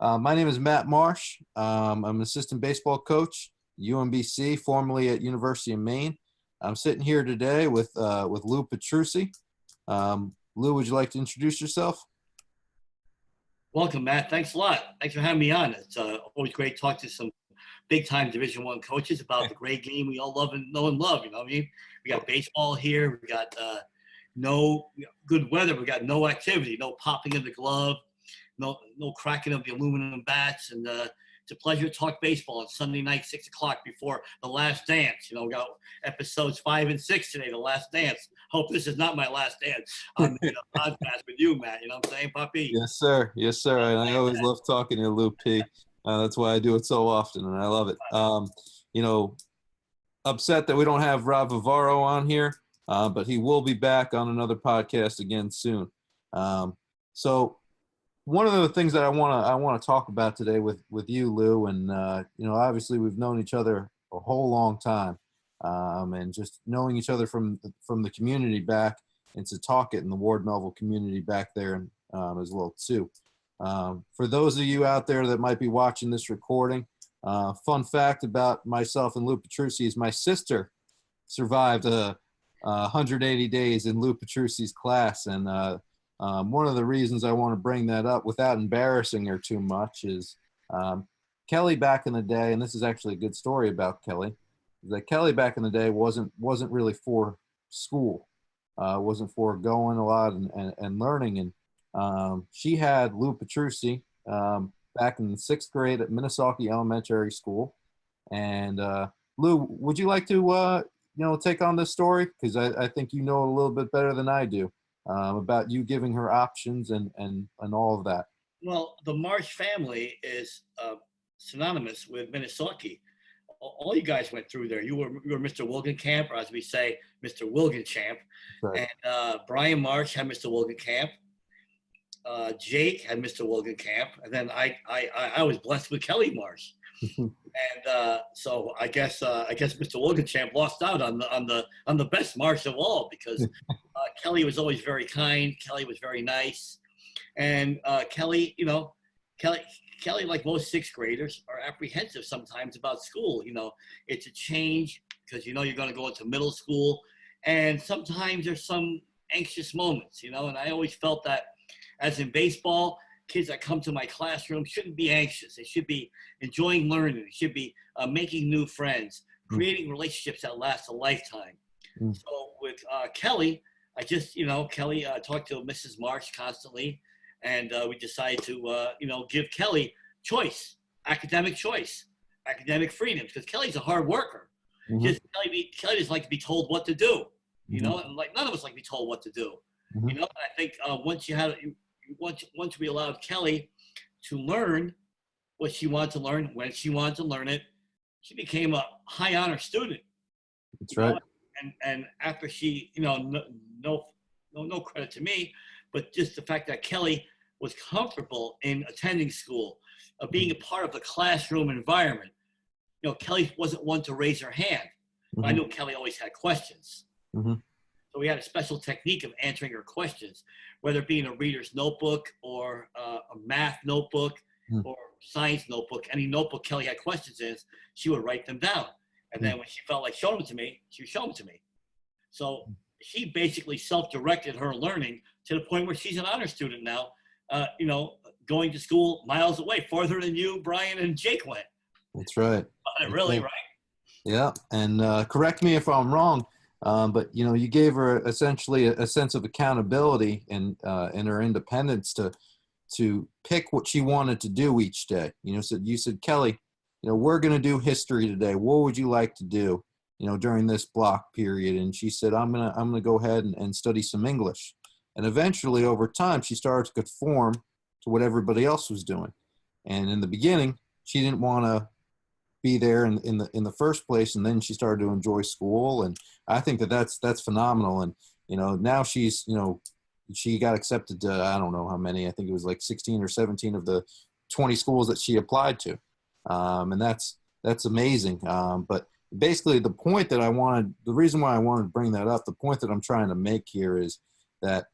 My name is Matt Marsh. I'm an assistant baseball coach, UMBC, formerly at University of Maine. I'm sitting here today with Lou Petrucci. Lou, would you like to introduce yourself? Welcome, Matt. Thanks a lot. Thanks for having me on. It's always great to talk to some big-time Division I coaches about the great game we all love and know and love. You know what I mean? We got baseball here. We got no good weather. We got no activity, no popping of the glove, no cracking of the aluminum bats. And it's a pleasure to talk baseball on Sunday night, 6 o'clock before The Last Dance. You know, we got episodes 5 and 6 today, The Last Dance. Hope this is not my last dance on the podcast with you, Matt. You know what I'm saying, Puppy? Yes, sir. Yes, sir. And I always love talking to you, Lou P. That's why I do it so often, and I love it. Upset that we don't have Rob Vivaro on here, but he will be back on another podcast again soon. So one of the things that I want to talk about today with you, Lou, and obviously we've known each other a whole long time, and just knowing each other from the community back in Setauket and the Ward Melville community back there, as well too. For those of you out there that might be watching this recording, fun fact about myself and Lou Petrucci is my sister survived 180 days in Lou Petrucci's class, and one of the reasons I want to bring that up without embarrassing her too much is Kelly back in the day, and this is actually a good story about Kelly, is that Kelly back in the day wasn't really for school, wasn't for going a lot and learning, and she had Lou Petrucci back in the 6th grade at Minnesota Elementary School. And Lou, would you like to take on this story? Because I think you know a little bit better than I do about you giving her options and all of that. Well, the Marsh family is synonymous with Minnesota. All you guys went through there. You were Mr. Wilgenkamp, or as we say, Mr. Wilgenchamp. Right. And Brian Marsh had Mr. Wilgencamp. Jake had Mr. Wilgencamp, and then I was blessed with Kelly Marsh. And so I guess Mr. Wilgenchamp lost out on the best Marsh of all, because Kelly was always very kind. Kelly was very nice, and Kelly, like most 6th graders, are apprehensive sometimes about school. You know, it's a change because you're going to go into middle school, and sometimes there's some anxious moments. And I always felt that, as in baseball, kids that come to my classroom shouldn't be anxious. They should be enjoying learning. They should be making new friends, creating relationships that last a lifetime. So with Kelly, Kelly talked to Mrs. Marsh constantly, and we decided to, give Kelly choice, academic freedom, because Kelly's a hard worker. Kelly doesn't like to be told what to do, and like none of us like to be told what to do. I think once we allowed Kelly to learn what she wanted to learn, when she wanted to learn it, she became a high honor student. That's right. And after she, no credit to me, but just the fact that Kelly was comfortable in attending school, being a part of the classroom environment. Kelly wasn't one to raise her hand. I knew Kelly always had questions. So we had a special technique of answering her questions, whether it be in a reader's notebook or a math notebook or science notebook. Any notebook Kelly had questions in, she would write them down. And then when she felt like showing them to me, she would show them to me. So she basically self-directed her learning to the point where she's an honor student now, going to school miles away, farther than you, Brian, and Jake went. That's right. Really, right? Yeah, and correct me if I'm wrong, but you gave her essentially a sense of accountability and her independence to pick what she wanted to do each day. So you said, Kelly, we're going to do history today. What would you like to do, during this block period? And she said, I'm gonna go ahead and study some English. And eventually, over time, she started to conform to what everybody else was doing. And in the beginning, she didn't want to be there in the first place, and then she started to enjoy school, and I think that's phenomenal. And now she's she got accepted to, I don't know how many, I think it was like 16 or 17 of the 20 schools that she applied to, and that's amazing. But basically the reason why I wanted to bring that up, the point that I'm trying to make here is that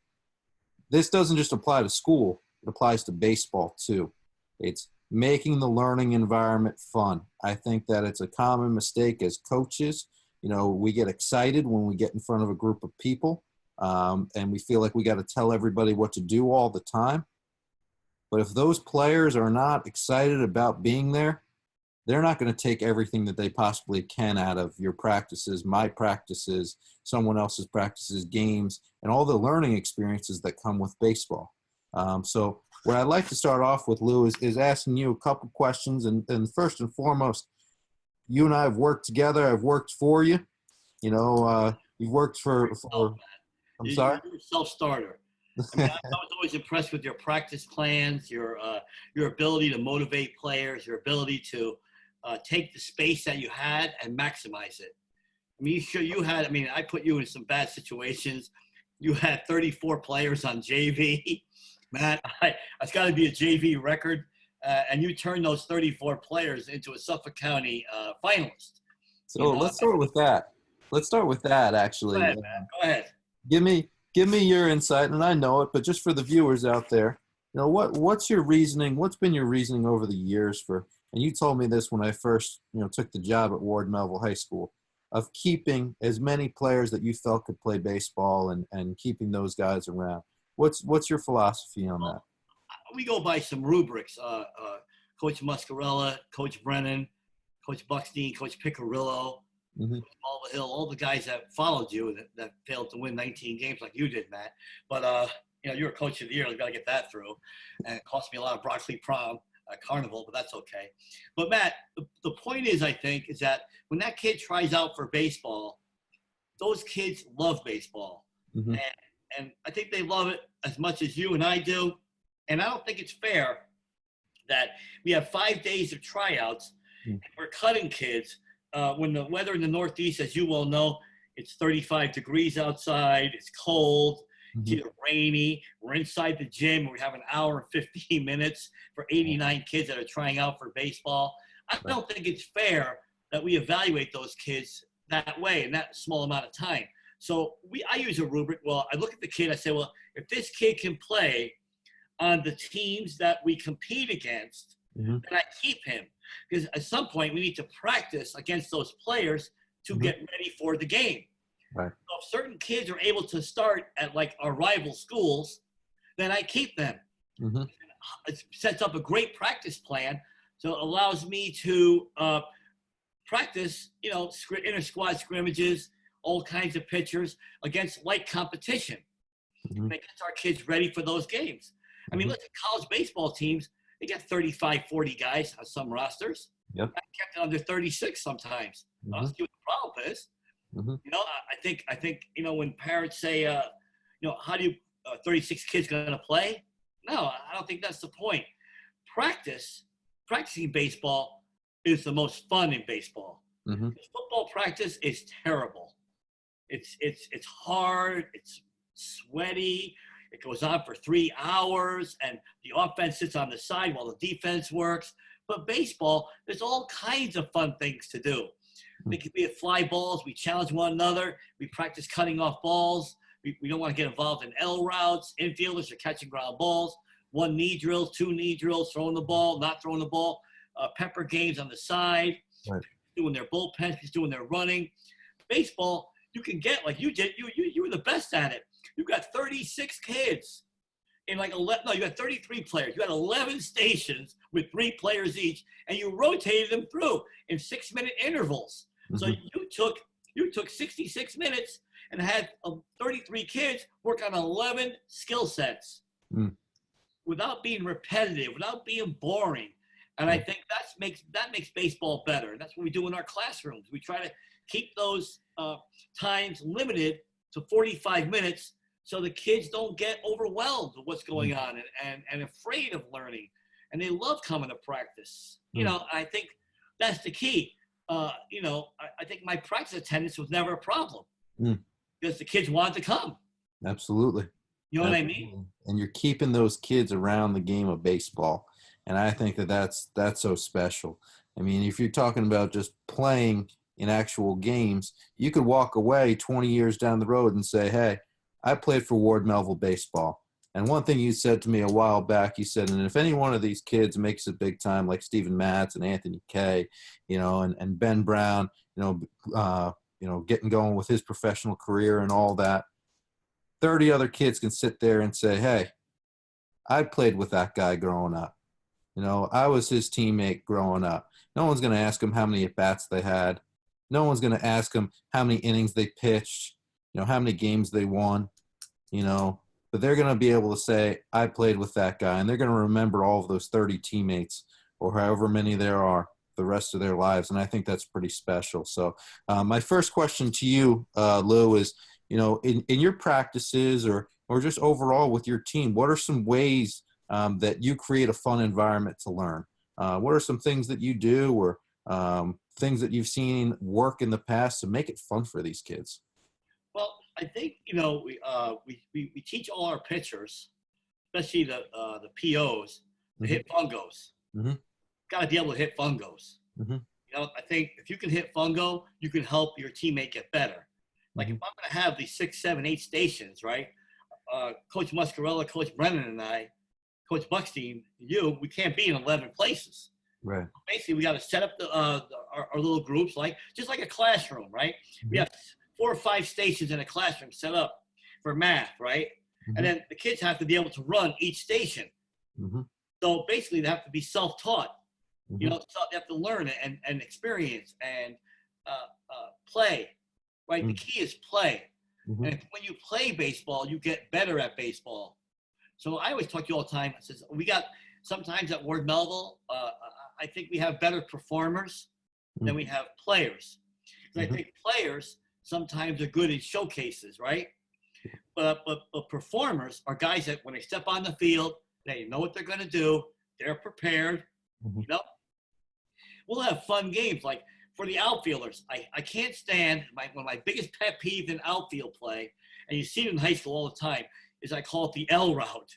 this doesn't just apply to school, it applies to baseball too. It's making the learning environment fun. I think that it's a common mistake as coaches. We get excited when we get in front of a group of people, and we feel like we got to tell everybody what to do all the time. But if those players are not excited about being there, they're not going to take everything that they possibly can out of your practices, my practices, someone else's practices, games, and all the learning experiences that come with baseball. So what I'd like to start off with, Lou, is asking you a couple questions. And first and foremost, you and I have worked together. I've worked for you. You've worked for I'm sorry? You're a self-starter. I mean, I was always impressed with your practice plans, your ability to motivate players, your ability to take the space that you had and maximize it. I mean, I put you in some bad situations. You had 34 players on JV. Man, it's got to be a JV record. And you turned those 34 players into a Suffolk County finalist. So let's start with that. Let's start with that, actually. Go ahead, man. Go ahead. Give me your insight, and I know it, but just for the viewers out there, what's your reasoning? What's been your reasoning over the years and you told me this when I first, took the job at Ward Melville High School, of keeping as many players that you felt could play baseball and keeping those guys around. What's your philosophy on that? We go by some rubrics. Coach Muscarella, Coach Brennan, Coach Buckstein, Coach Picarillo, Coach Hill, all the guys that followed you that failed to win 19 games like you did, Matt. But, you're a coach of the year. You've got to get that through. And it cost me a lot of broccoli prom carnival, but that's okay. But, Matt, the point is, I think, is that when that kid tries out for baseball, those kids love baseball. Mm-hmm. And I think they love it as much as you and I do. And I don't think it's fair that we have 5 days of tryouts and we're cutting kids when the weather in the Northeast, as you well know, it's 35 degrees outside, it's cold, it's either rainy, we're inside the gym, we have an hour and 15 minutes for 89 kids that are trying out for baseball. I don't think it's fair that we evaluate those kids that way in that small amount of time. So I use a rubric. Well, I look at the kid, I say, well, if this kid can play on the teams that we compete against, then I keep him. Because at some point, we need to practice against those players to get ready for the game. Right. So if certain kids are able to start at like our rival schools, then I keep them. It sets up a great practice plan. So it allows me to practice, inter-squad scrimmages, all kinds of pitchers against light competition. That gets our kids ready for those games. I mean, look at college baseball teams. They got 35, 40 guys on some rosters. Yep. I kept it under 36 sometimes. I don't see what the problem is. I think when parents say, how do you 36 kids going to play? No, I don't think that's the point. Practicing baseball is the most fun in baseball. Football practice is terrible. It's hard. It's sweaty. It goes on for 3 hours, and the offense sits on the side while the defense works. But baseball, there's all kinds of fun things to do. They could be at fly balls. We challenge one another. We practice cutting off balls. We don't want to get involved in L routes. Infielders are catching ground balls. 1 knee drills, 2 knee drills, throwing the ball, not throwing the ball. Pepper games on the side, doing their bullpens, doing their running. Baseball, you can get like you did. You were the best at it. You got 36 kids in like 11. No, you got 33 players. You had 11 stations with 3 players each, and you rotated them through in 6-minute intervals. So you took 66 minutes and had 33 kids work on 11 skill sets without being repetitive, without being boring. And I think that makes baseball better. And that's what we do in our classrooms. We try to keep those times limited to 45 minutes so the kids don't get overwhelmed with what's going on and afraid of learning. And they love coming to practice. I think that's the key. I think my practice attendance was never a problem because the kids wanted to come. Absolutely. You know what I mean? And you're keeping those kids around the game of baseball. And I think that's so special. I mean, if you're talking about just playing in actual games, you could walk away 20 years down the road and say, hey, I played for Ward Melville baseball. And one thing you said to me a while back, you said, and if any one of these kids makes it big time, like Stephen Matz and Anthony Kay, and Ben Brown, getting going with his professional career and all that, 30 other kids can sit there and say, hey, I played with that guy growing up. I was his teammate growing up. No one's going to ask him how many at-bats they had. No one's going to ask him how many innings they pitched, how many games they won, but they're going to be able to say, I played with that guy, and they're going to remember all of those 30 teammates or however many there are the rest of their lives, and I think that's pretty special. So my first question to you, Lou, is, in your practices or just overall with your team, what are some ways that you create a fun environment to learn? What are some things that you do or things that you've seen work in the past to make it fun for these kids? Well, I think we teach all our pitchers, especially the POs, to hit fungos. Mm-hmm. Got to be able to hit fungos. Mm-hmm. I think if you can hit fungo, you can help your teammate get better. Like if I'm going to have these 6, 7, 8 stations, right? Coach Muscarella, Coach Brennan, and I, Coach Buckstein, we can't be in 11 places. Right. Basically, we got to set up our little groups, just like a classroom, right? Mm-hmm. We have 4 or 5 stations in a classroom set up for math, right? Mm-hmm. And then the kids have to be able to run each station. Mm-hmm. So basically, they have to be self-taught. Mm-hmm. So they have to learn and experience and play, right? Mm-hmm. The key is play. Mm-hmm. And when you play baseball, you get better at baseball. So I always talk to you all the time. I says, we got sometimes at Ward Melville, I think we have better performers than we have players. I think players sometimes are good in showcases, right? But performers are guys that when they step on the field, they know what they're going to do. They're prepared. Mm-hmm. We'll have fun games. Like for the outfielders, I can't stand one of my biggest pet peeves in outfield play, and you see it in high school all the time, is I call it the L route.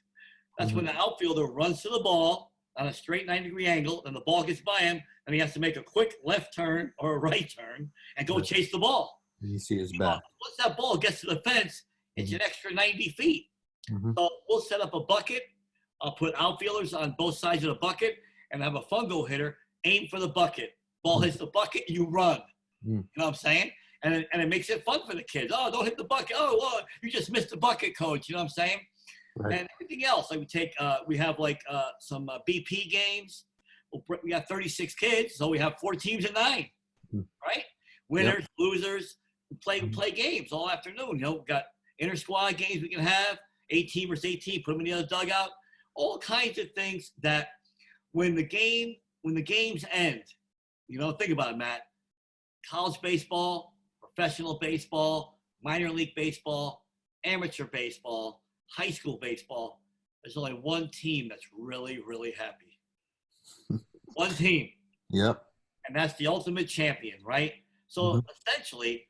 That's when the outfielder runs to the ball on a straight 90-degree angle, and the ball gets by him, and he has to make a quick left turn or a right turn and go chase the ball. And you see his back. Once that ball gets to the fence, it's an extra 90 feet. Mm-hmm. So we'll set up a bucket. I'll put outfielders on both sides of the bucket and have a fungo hitter aim for the bucket. Ball hits the bucket, you run. You know what I'm saying? And it makes it fun for the kids. Oh, don't hit the bucket. Oh, well, you just missed the bucket, coach. You know what I'm saying? Right. And everything else, like we have some BP games. We got 36 kids, so we have 4 teams of 9, right? Winners, losers. We play games all afternoon. We got inter squad games we can have, 18 versus 18. Put them in the other dugout. All kinds of things that when the games end, think about it, Matt. College baseball, professional baseball, minor league baseball, amateur baseball, high school baseball, there's only one team that's really, really happy. One team. Yep. And that's the ultimate champion, right? So essentially,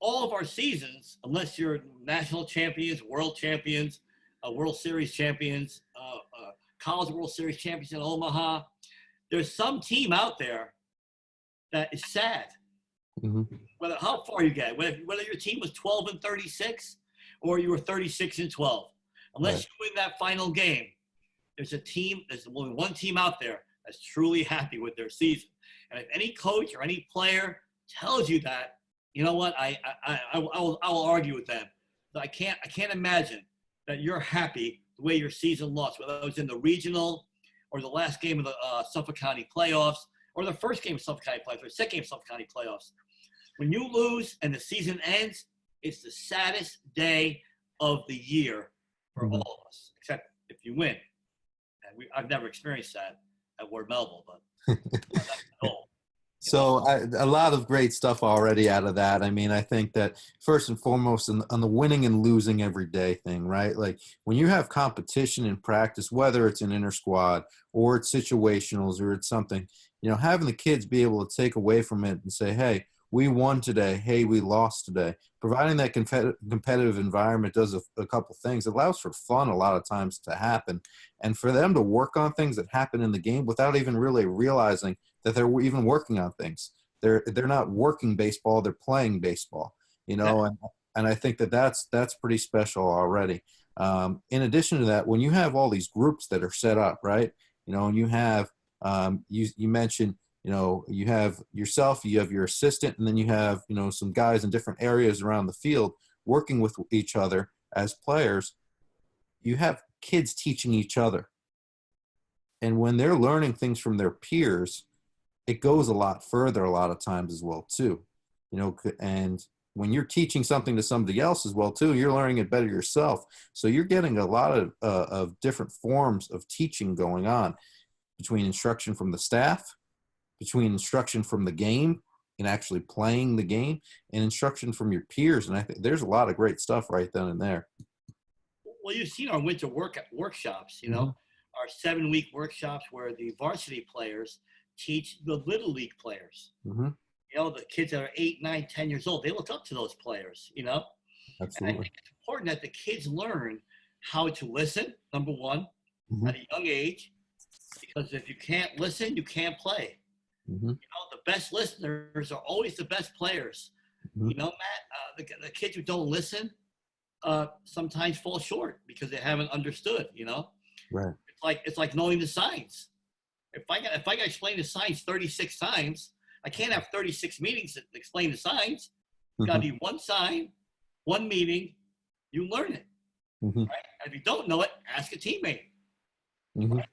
all of our seasons, unless you're national champions, world champions, World Series champions, College World Series champions in Omaha, there's some team out there that is sad. Mm-hmm. How far you get, whether your team was 12-36 or you were 36-12, unless you win that final game, there's only one team out there that's truly happy with their season. And if any coach or any player tells you that, you know what, I will argue with them. I can't imagine that you're happy the way your season lost, whether it was in the regional or the last game of the Suffolk County playoffs or the first game of Suffolk County playoffs or the second game of Suffolk County playoffs. When you lose and the season ends, it's the saddest day of the year for all of us, except if you win. And I've never experienced that at Ward Melville, but that's the goal. So a lot of great stuff already out of that. I mean, I think that first and foremost on the winning and losing every day thing, right? Like when you have competition in practice, whether it's an inter squad or it's situationals or it's something, having the kids be able to take away from it and say, hey, we won today. Hey, we lost today. Providing that competitive environment does a couple things. It allows for fun a lot of times to happen. And for them to work on things that happen in the game without even really realizing that they're even working on things. They're not working baseball. They're playing baseball, and I think that's pretty special already. In addition to that, when you have all these groups that are set up, right, and you have, you mentioned, you have yourself, you have your assistant, and then you have, some guys in different areas around the field working with each other as players. You have kids teaching each other. And when they're learning things from their peers, it goes a lot further a lot of times as well, too. And when you're teaching something to somebody else as well, too, you're learning it better yourself. So you're getting a lot of different forms of teaching going on between instruction from the staff, between instruction from the game and actually playing the game, and instruction from your peers. And I think there's a lot of great stuff right then and there. Well, you've seen our winter workshops, Mm-hmm. our 7-week workshops where the varsity players teach the little league players. Mm-hmm. The kids that are 8, 9, 10 years old, they look up to those players, Absolutely. And I think it's important that the kids learn how to listen, number one, Mm-hmm. at a young age, because if you can't listen, you can't play. Mm-hmm. The best listeners are always the best players. Mm-hmm. Matt, the kids who don't listen sometimes fall short because they haven't understood, Right. It's like knowing the signs. If I got to explain the signs 36 times, I can't have 36 meetings to explain the signs. It's got to be one sign, one meeting, you learn it. Mm-hmm. Right? And if you don't know it, ask a teammate. Mm-hmm. Right?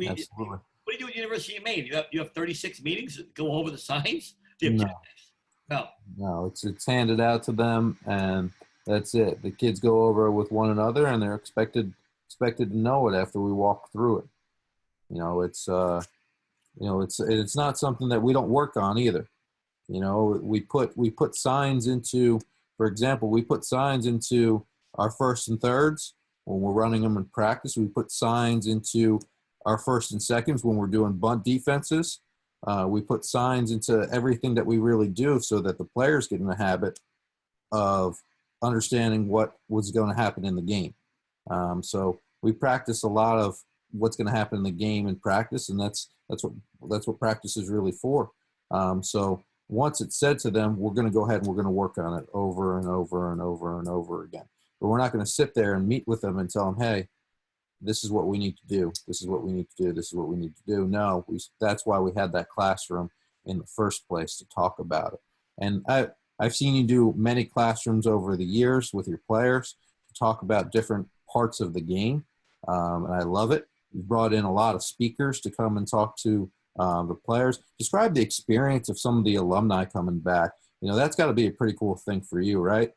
Absolutely. What do you do at the University of Maine? You have 36 meetings that go over the signs, the No. objectives? No. It's handed out to them, and that's it. The kids go over with one another, and they're expected to know it after we walk through it. It's not something that we don't work on either. We put signs into, for example, we put signs into our first and thirds when we're running them in practice. We put signs into our first and seconds when we're doing bunt defenses. We put signs into everything that we really do so that the players get in the habit of understanding what was going to happen in the game. So we practice a lot of what's going to happen in the game in practice, and that's what practice is really for. So once it's said to them, we're going to go ahead and we're going to work on it over and over and over and over again. But we're not going to sit there and meet with them and tell them, hey, this is what we need to do. This is what we need to do. This is what we need to do. No, that's why we had that classroom in the first place, to talk about it. And I've seen you do many classrooms over the years with your players to talk about different parts of the game, and I love it. You've brought in a lot of speakers to come and talk to the players. Describe the experience of some of the alumni coming back. That's got to be a pretty cool thing for you, right?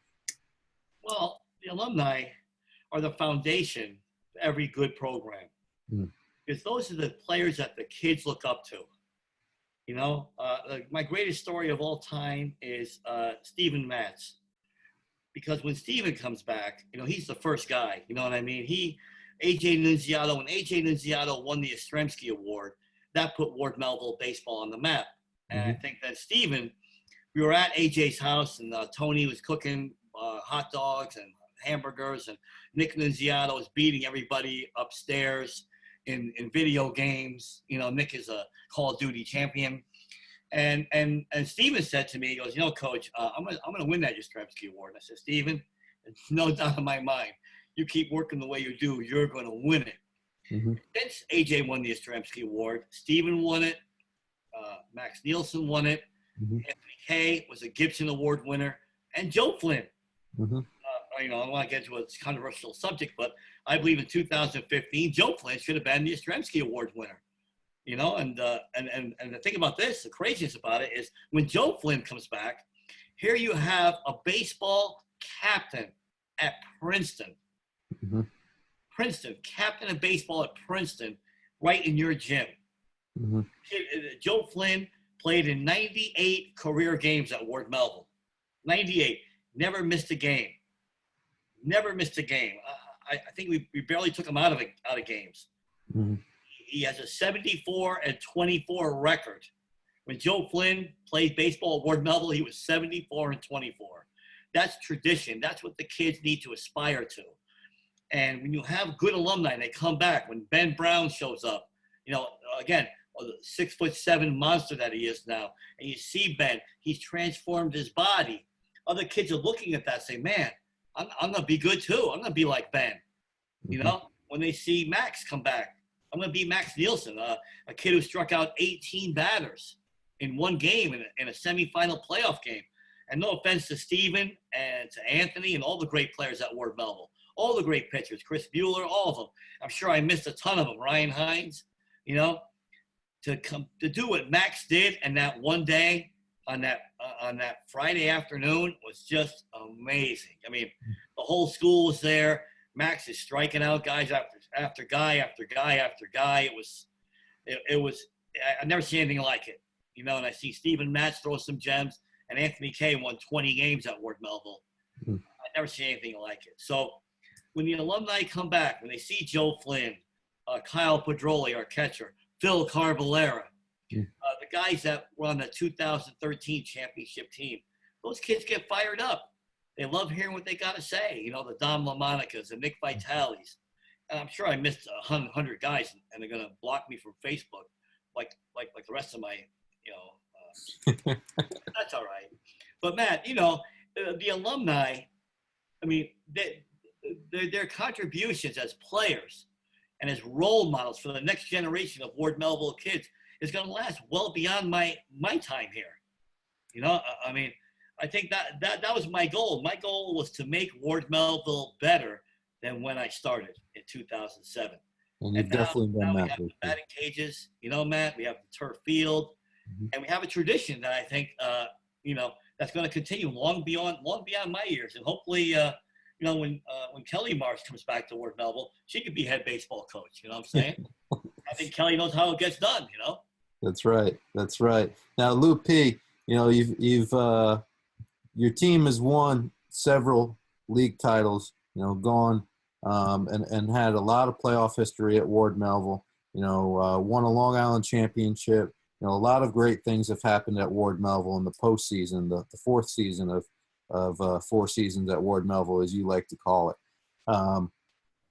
Well, the alumni are the foundation to every good program. Because those are the players that the kids look up to. My greatest story of all time is Steven Matz. Because when Steven comes back, he's the first guy. You know what I mean? When AJ Nunziato won the Yastrzemski Award, that put Ward Melville baseball on the map. And I think that Steven, we were at AJ's house, and Tony was cooking hot dogs and hamburgers, and Nick Nunziato was beating everybody upstairs in video games. Nick is a Call of Duty champion. And Steven said to me, he goes, Coach, I'm gonna win that Yastrzemski Award. And I said, Steven, it's no doubt in my mind. You keep working the way you do, you're going to win it. Since AJ won the Yastrzemski Award, Steven won it, Max Nielsen won it, Anthony Kay was a Gibson Award winner, and Joe Flynn. I don't want to get into a controversial subject, but I believe in 2015, Joe Flynn should have been the Yastrzemski Award winner. And the thing about this, the craziness about it, is when Joe Flynn comes back, here you have a baseball captain at Princeton. Princeton, captain of baseball at Princeton, right in your gym. Joe Flynn played in 98 career games at Ward Melville. 98. Never missed a game. I think we barely took him out of games. He has a 74-24 record. When Joe Flynn played baseball at Ward Melville, he was 74-24. That's tradition. That's what the kids need to aspire to. And when you have good alumni and they come back, when Ben Brown shows up, again, the 6'7" monster that he is now, and you see Ben, he's transformed his body. Other kids are looking at that, saying, man, I'm going to be good too. I'm going to be like Ben. You know, when they see Max come back, I'm going to beat Max Nielsen, a kid who struck out 18 batters in one game in a semifinal playoff game. And no offense to Steven and to Anthony and all the great players at Ward Melville, all the great pitchers, Chris Bueller, all of them. I'm sure I missed a ton of them. Ryan Hines, you know, to do what Max did, and that one day on that Friday afternoon was just amazing. I mean, the whole school was there. Max is striking out guys after guy after guy after guy. It was I've never seen anything like it, you know. And I see Stephen Matz throw some gems, and Anthony Kay won 20 games at Ward Melville. I've never seen anything like it. So when the alumni come back, when they see Joe Flynn, Kyle Pedroli, our catcher, Phil Carvalera, the guys that were on the 2013 championship team, those kids get fired up. They love hearing what they got to say. You know, the Dom LaMonicas, the Nick Vitalis. And I'm sure I missed 100 guys, and they're going to block me from Facebook like the rest of my, you know, that's all right. But, Matt, you know, the alumni, I mean, their contributions as players and as role models for the next generation of Ward Melville kids is going to last well beyond my time here. You know, I mean, I think that was my goal. My goal was to make Ward Melville better than when I started in 2007. And you've definitely done that. We have the batting cages, you know, Matt. We have the turf field, and we have a tradition that I think, you know, that's going to continue long beyond my years. And hopefully, you know, when Kelly Marsh comes back to Ward Melville, she could be head baseball coach. You know what I'm saying? I think Kelly knows how it gets done. You know. That's right. That's right. Now, Lou P, you know, you've your team has won several league titles, you know, gone and had a lot of playoff history at Ward Melville, you know, won a Long Island championship. You know, a lot of great things have happened at Ward Melville in the postseason, the fourth season of 4 seasons at Ward Melville, as you like to call it.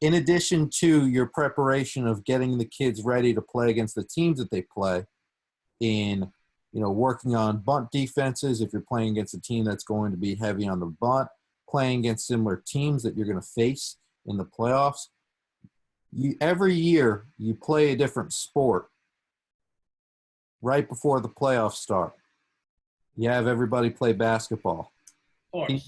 In addition to your preparation of getting the kids ready to play against the teams that they play in, you know, working on bunt defenses if you're playing against a team that's going to be heavy on the bunt, playing against similar teams that you're going to face in the playoffs. Every year you play a different sport right before the playoffs start. You have everybody play basketball. Can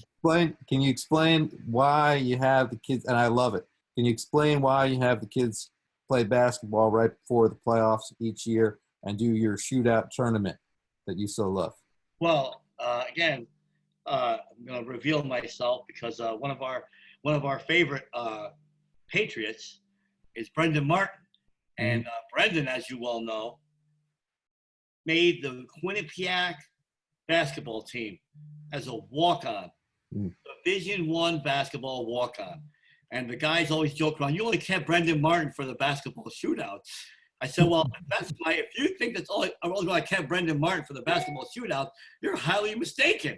you explain why you have the kids, and I love it. Can you explain why you have the kids play basketball right before the playoffs each year and do your shootout tournament that you so love? Well, again, I'm going to reveal myself because one of our favorite Patriots is Brendan Martin. And Brendan, as you well know, made the Quinnipiac basketball team as a walk-on, Division I basketball walk-on. And the guys always joke around, you only kept Brendan Martin for the basketball shootout. I said, well, if you think that's all I really kept Brendan Martin for the basketball shootout, you're highly mistaken,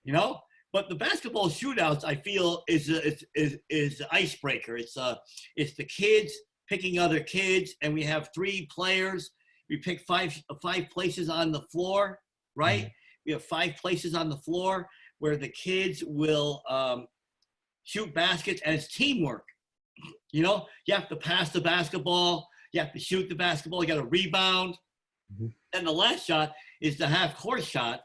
you know? But the basketball shootouts, I feel, is the icebreaker. It's the kids picking other kids, and we have 3 players. We pick five places on the floor, right? We have 5 places on the floor where the kids will shoot baskets, and it's teamwork. You know, you have to pass the basketball, you have to shoot the basketball, you got to rebound. And the last shot is the half-court shot,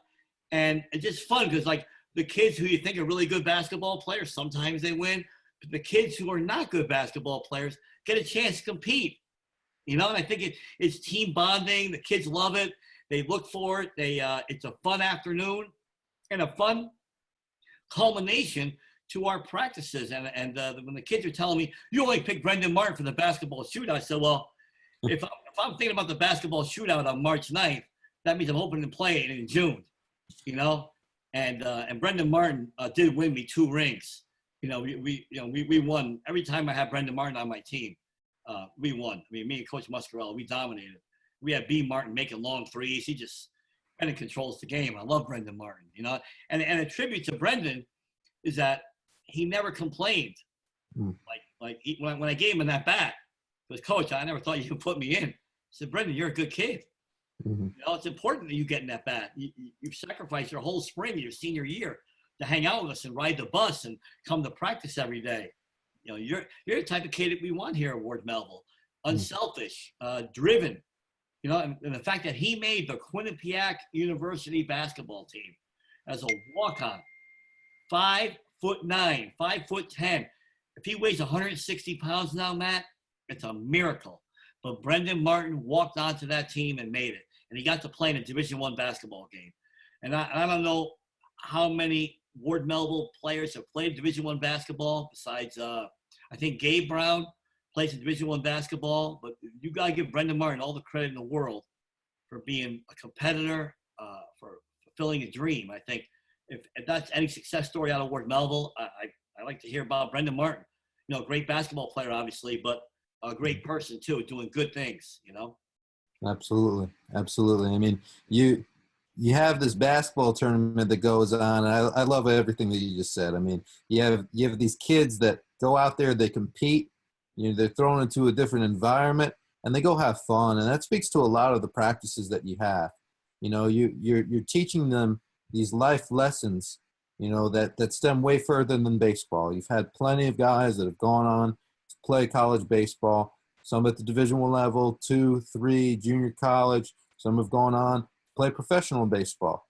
and it's just fun because, like, the kids who you think are really good basketball players, sometimes they win. But the kids who are not good basketball players get a chance to compete. You know, and I think it's team bonding. The kids love it. They look for it. It's a fun afternoon and a fun culmination to our practices. And when the kids are telling me, you only picked Brendan Martin for the basketball shootout, I said, well, if I'm thinking about the basketball shootout on March 9th, that means I'm hoping to play it in June, you know? And Brendan Martin did win me 2 rings. You know, we won. Every time I had Brendan Martin on my team, we won. I mean, me and Coach Muscarella, we dominated. We had B. Martin making long threes. He just kind of controls the game. I love Brendan Martin, you know. And a tribute to Brendan is that he never complained. When I gave him that bat, he goes, Coach, I never thought you could put me in. I said, Brendan, you're a good kid. You know, it's important that you get in that bat. You've sacrificed your whole spring, your senior year, to hang out with us and ride the bus and come to practice every day. You know, you're the type of kid that we want here at Ward Melville. Mm. Unselfish, driven. You know, and the fact that he made the Quinnipiac University basketball team as a walk-on, 5'9", 5'10". If he weighs 160 pounds now, Matt, it's a miracle. But Brendan Martin walked onto that team and made it, and he got to play in a Division I basketball game. And I don't know how many Ward Melville players have played Division I basketball besides, I think Gabe Brown plays in Division I basketball. But you got to give Brendan Martin all the credit in the world for being a competitor, for fulfilling a dream. I think if that's any success story out of Ward Melville, I like to hear about Brendan Martin. You know, great basketball player, obviously, but a great person too, doing good things, you know? Absolutely. Absolutely. I mean, you have this basketball tournament that goes on. And I love everything that you just said. I mean, you have these kids that go out there, they compete, you know, they're thrown into a different environment and they go have fun. And that speaks to a lot of the practices that you have. You know, you're teaching them these life lessons, you know, that stem way further than baseball. You've had plenty of guys that have gone on to play college baseball, some at the Division I level, 2, 3, junior college. Some have gone on to play professional baseball.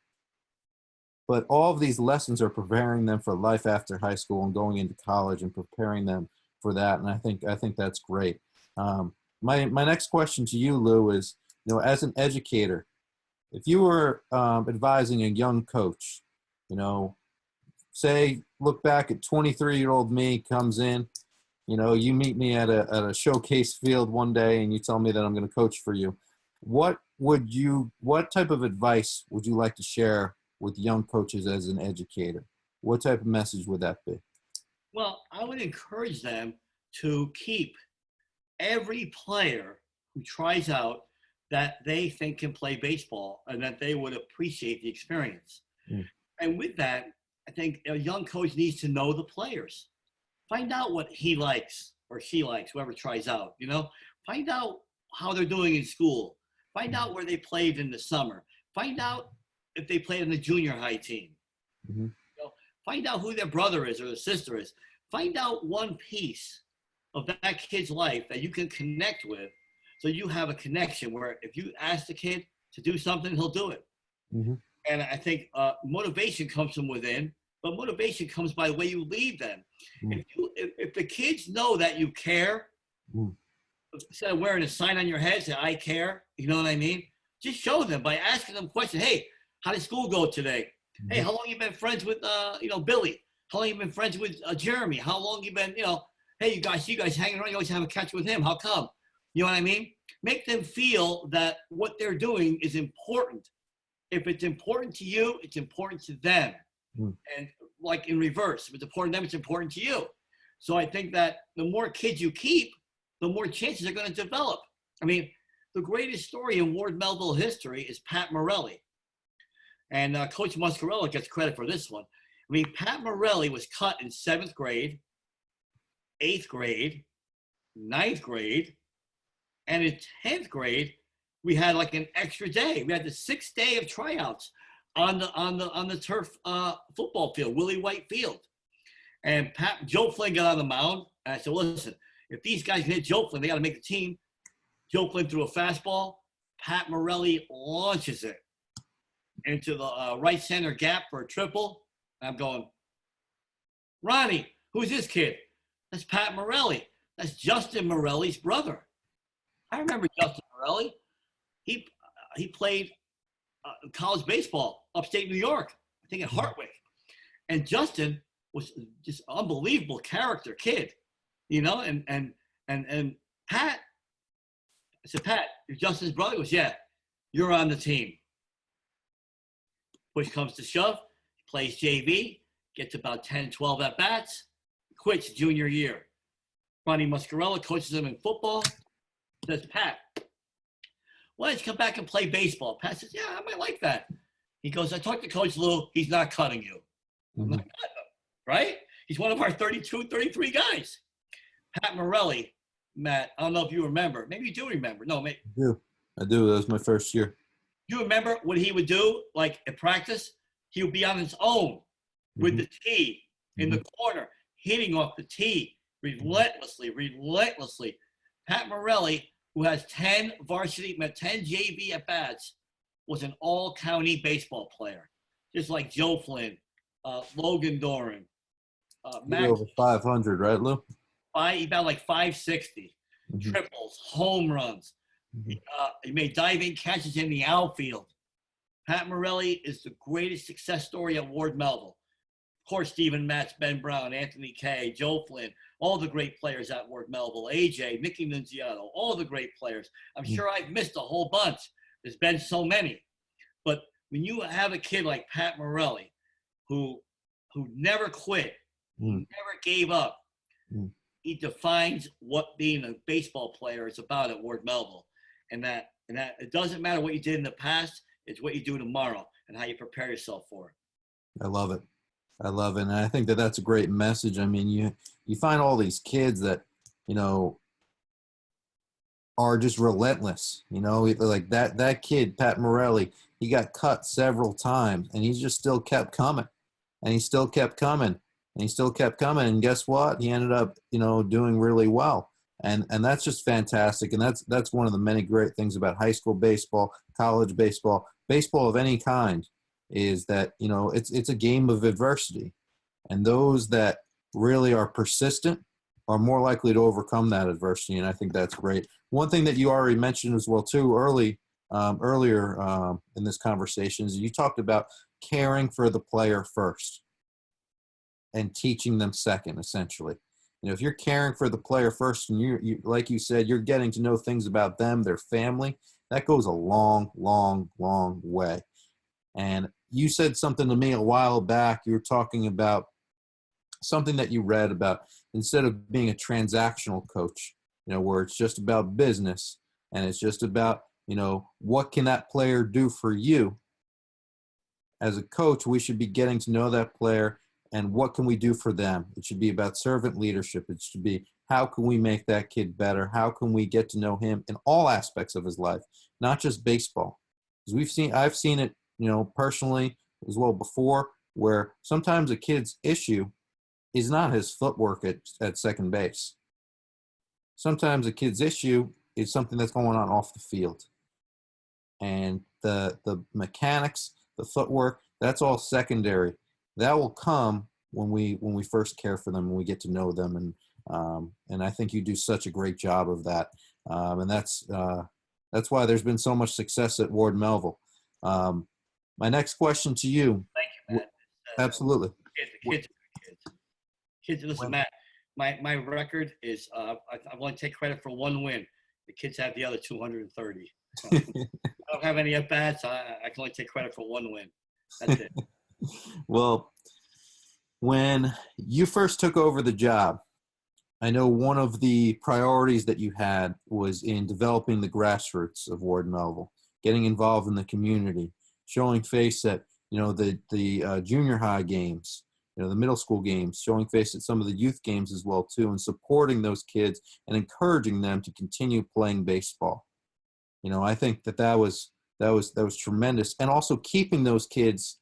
But all of these lessons are preparing them for life after high school and going into college and preparing them for that. And I think that's great. My next question to you, Lou, is, you know, as an educator, if you were advising a young coach, you know, say, look back at 23-year-old me comes in, you know, you meet me at a showcase field one day and you tell me that I'm going to coach for you. What type of advice would you like to share with young coaches as an educator? What type of message would that be? Well, I would encourage them to keep every player who tries out that they think can play baseball and that they would appreciate the experience. Mm. And with that, I think a young coach needs to know the players. Find out what he likes or she likes, whoever tries out, you know. Find out how they're doing in school. Find out where they played in the summer. Find out if they played in the junior high team. Mm-hmm. You know, find out who their brother is or their sister is. Find out one piece of that kid's life that you can connect with, so you have a connection where if you ask the kid to do something, he'll do it. Mm-hmm. And I think motivation comes from within, but motivation comes by the way you lead them. Mm. If the kids know that you care, instead of wearing a sign on your head that I care, you know what I mean? Just show them by asking them questions. Hey, how did school go today? Mm-hmm. Hey, how long you been friends with, Billy? How long you been friends with Jeremy? How long you been, hey, you guys hanging around, you always have a catch with him. How come? You know what I mean? Make them feel that what they're doing is important. If it's important to you, it's important to them. And like in reverse, if it's important to them, it's important to you. So I think that the more kids you keep, the more chances they're going to develop. I mean, the greatest story in Ward Melville history is Pat Morelli. And Coach Muscarella gets credit for this one. I mean, Pat Morelli was cut in 7th grade, 8th grade, 9th grade, and in 10th grade, we had like an extra day. We had the 6th day of tryouts on the turf football field, Willie White Field. And Joe Flynn got on the mound, and I said, listen, if these guys can hit Joe Flynn, they got to make the team. Joe Flynn threw a fastball. Pat Morelli launches it into the right center gap for a triple. And I'm going, Ronnie, who's this kid? That's Pat Morelli. That's Justin Morelli's brother. I remember Justin Morelli. He played college baseball upstate New York, I think at Hartwick. And Justin was just unbelievable character kid, and Pat, I said, Pat, you're Justin's brother? He goes, yeah, you're on the team. Push comes to shove, plays JV, gets about 10, 12 at-bats, quits junior year. Ronnie Muscarella coaches him in football, says, Pat, why don't you come back and play baseball? Pat says, yeah, I might like that. He goes, I talked to Coach Lou, he's not cutting you. I'm not cutting him, right? He's one of our 32, 33 guys. Pat Morelli, Matt, I don't know if you remember. Maybe you do remember. No, maybe. I do. That was my first year. You remember what he would do, like at practice? He would be on his own with the tee in the corner, hitting off the tee, relentlessly. Pat Morelli, who has 10 JV at bats, was an all-county baseball player, just like Joe Flynn, Logan Doran, You're Max. over 500, right, Lou? About like 560, triples, home runs. He made diving catches in the outfield. Pat Morelli is the greatest success story at Ward Melville. Of course, Stephen Matz, Ben Brown, Anthony Kay, Joe Flynn, all the great players at Ward Melville, AJ, Mickey Nunziato, all the great players. I'm sure I've missed a whole bunch. There's been so many. But when you have a kid like Pat Morelli, who never quit, never gave up, he defines what being a baseball player is about at Ward Melville. And that it doesn't matter what you did in the past, it's what you do tomorrow and how you prepare yourself for it. I love it. I love it. And I think that that's a great message. I mean, you find all these kids that, are just relentless, like that kid, Pat Morelli, he got cut several times and he just still kept coming and he still kept coming and he still kept coming. And guess what? He ended up, doing really well. And that's just fantastic. And that's one of the many great things about high school baseball, college baseball of any kind, is that, it's a game of adversity. And those that really are persistent are more likely to overcome that adversity. And I think that's great. One thing that you already mentioned as well, too, earlier in this conversation is you talked about caring for the player first and teaching them second, essentially. If you're caring for the player first and you like you said, you're getting to know things about them, their family, that goes a long, long, long way. And you said something to me a while back. You were talking about something that you read about, instead of being a transactional coach, where it's just about business and it's just about, what can that player do for you? As a coach, we should be getting to know that player and what can we do for them? It should be about servant leadership. It should be, how can we make that kid better? How can we get to know him in all aspects of his life, not just baseball? Because I've seen it, personally as well before, where sometimes a kid's issue is not his footwork at second base. Sometimes a kid's issue is something that's going on off the field. And the mechanics, the footwork, that's all secondary. That will come when we first care for them, when we get to know them. And I think you do such a great job of that. And that's why there's been so much success at Ward Melville. My next question to you. Thank you, Matt. Absolutely. Kids, listen, Matt, my record is I want to take credit for one win. The kids have the other 230. So I don't have any at-bats. I can only take credit for one win. That's it. Well, when you first took over the job, I know one of the priorities that you had was in developing the grassroots of Ward Melville, getting involved in the community, showing face at, the junior high games, the middle school games, showing face at some of the youth games as well, too, and supporting those kids and encouraging them to continue playing baseball. I think that was tremendous. And also keeping those kids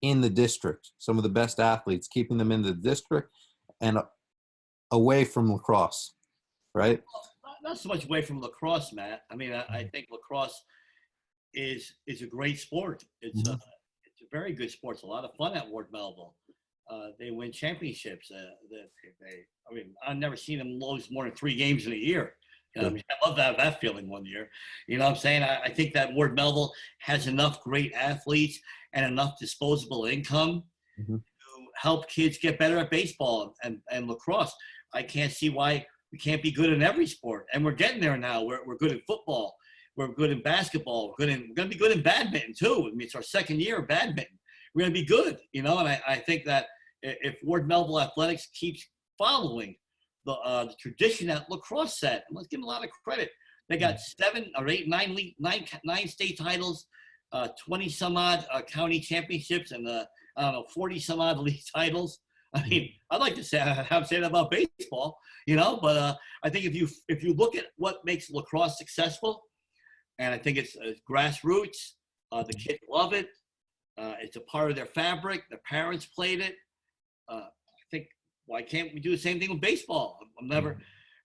in the district, some of the best athletes, keeping them in the district and away from lacrosse, right? Well, not so much away from lacrosse, Matt. I mean, I think lacrosse is a great sport. It's a very good sport. It's a lot of fun at Ward Melville. They win championships. I've never seen them lose more than 3 games in a year. I love to have that feeling one year. You know what I'm saying? I think that Ward Melville has enough great athletes and enough disposable income to help kids get better at baseball and lacrosse. I can't see why we can't be good in every sport. And we're getting there now. We're good at football. We're good in basketball. We're going to be good in badminton, too. I mean, it's our second year of badminton. We're going to be good, and I think that if Ward Melville Athletics keeps following the tradition that lacrosse set, and let's give them a lot of credit. They got 7 or 8, 9 state titles, 20 some odd county championships, and 40 some odd league titles. I mean, I'd like to say that about baseball, but I think if you look at what makes lacrosse successful, and I think it's grassroots, the kids love it. It's a part of their fabric. Their parents played it. I think Why can't we do the same thing with baseball? I'm never,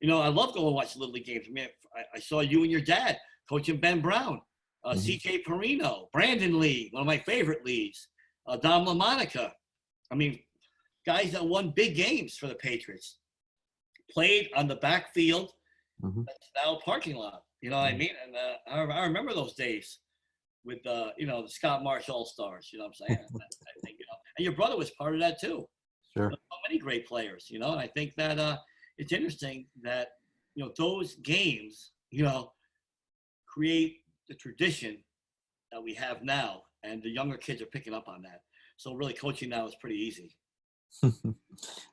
I love going to watch Little League games. I mean, I saw you and your dad coaching Ben Brown, CJ Perino, Brandon Lee, one of my favorite Lees, Dom LaMonica. I mean, guys that won big games for the Patriots played on the backfield. That's now a parking lot. You know what I mean? And I remember those days with the Scott Marsh All-Stars. You know what I'm saying? I think and your brother was part of that too. Sure. So many great players. And I think that it's interesting that those games create the tradition that we have now, and the younger kids are picking up on that. So really, coaching now is pretty easy.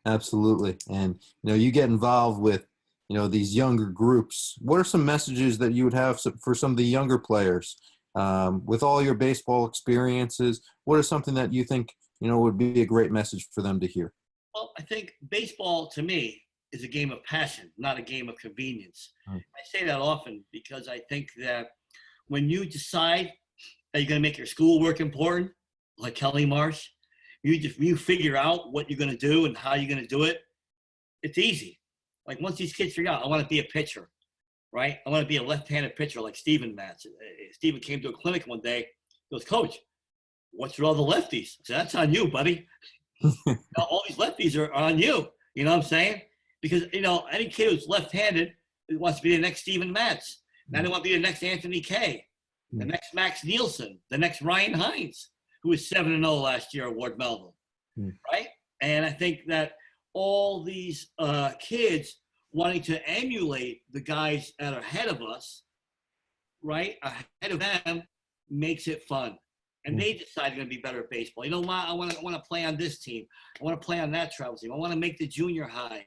Absolutely. And you get involved with these younger groups. What are some messages that you would have for some of the younger players with all your baseball experiences? What is something that you think would be a great message for them to hear? Well, I think baseball to me is a game of passion, not a game of convenience. I say that often because I think that when you decide that you're going to make your schoolwork important, like Kelly Marsh, you figure out what you're going to do and how you're going to do it, it's easy. Like once these kids figure out, I want to be a pitcher, right? I want to be a left-handed pitcher like Steven Matz. Steven came to a clinic one day. He goes, Coach, what's with all the lefties? I said, that's on you, buddy. All these lefties are on you. You know what I'm saying? Because, any kid who's left-handed wants to be the next Steven Matz. Now they want to be the next Anthony Kay, the next Max Nielsen, the next Ryan Hines, who was 7-0 last year at Ward Melville, right? And I think that all these kids wanting to emulate the guys that are ahead of us, right, ahead of them, makes it fun. And they decide they're going to be better at baseball. You know what? I want to play on this team. I want to play on that travel team. I want to make the junior high.